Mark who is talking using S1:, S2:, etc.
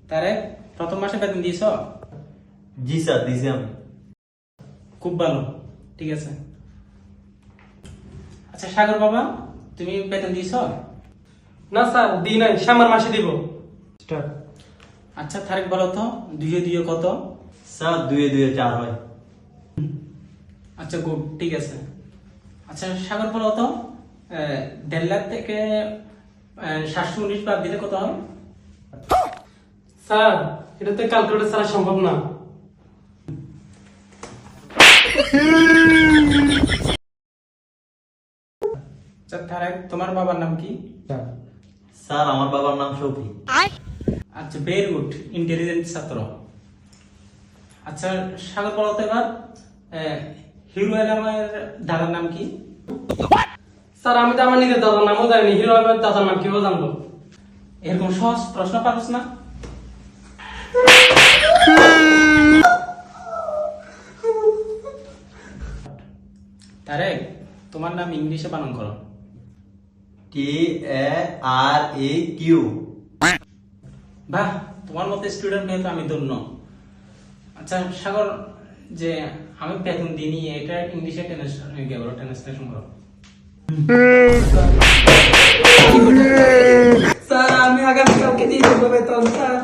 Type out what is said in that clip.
S1: তারে প্রথম মাসে বেতন দিয়েছ?
S2: জি স্যার, দিছি আমি।
S1: খুব ভালো, ঠিক আছে। আচ্ছা সাগর বাবা, তুমি বেতন দিয়েছ?
S3: না স্যার, দিই নাই, সামনের মাসে দিব। স্টার্ট।
S1: আচ্ছা তারেক বলো তো, দুইয়ে দুইয়ে কত?
S2: স্যার, 2 4 হয়।
S1: আচ্ছা গুড, ঠিক আছে। আচ্ছা সাগর বলো তো, 1.5 লাখ থেকে 719 বাদ দিলে কত হয়?
S3: স্যার, এটাতে ক্যালকুলেটর ছাড়া সম্ভব না।
S1: আচ্ছা তারেক, তোমার বাবার নাম কি?
S2: স্যার, আমার বাবার নাম শফি।
S1: আচ্ছা ভেরি গুড, ইন্টেলিজেন্ট ছাত্র। আচ্ছা সাগর বলো তো এবার, হিরো আলমের দাদার নাম কি?
S3: স্যার, আমি তো আমার নিজের দাদার নামও জানি, হিরো আলমের দাদার নাম কিভাবে জানবো?
S1: এরকম সহজ প্রশ্ন পারছ না? তারেক, তোমার নাম ইংলিশে বানান করো।
S2: TAREQ।
S1: বাহ, তোমার মতো স্টুডেন্ট পেয়ে তো আমি ধন্য। আচ্ছা সাগর, যে আমি বেতন দিইনি এটা ইংলিশে ট্রান্সলেশন করো।
S3: স্যার, আমি আগামীকালকে দিয়ে দেবো বেতন স্যার।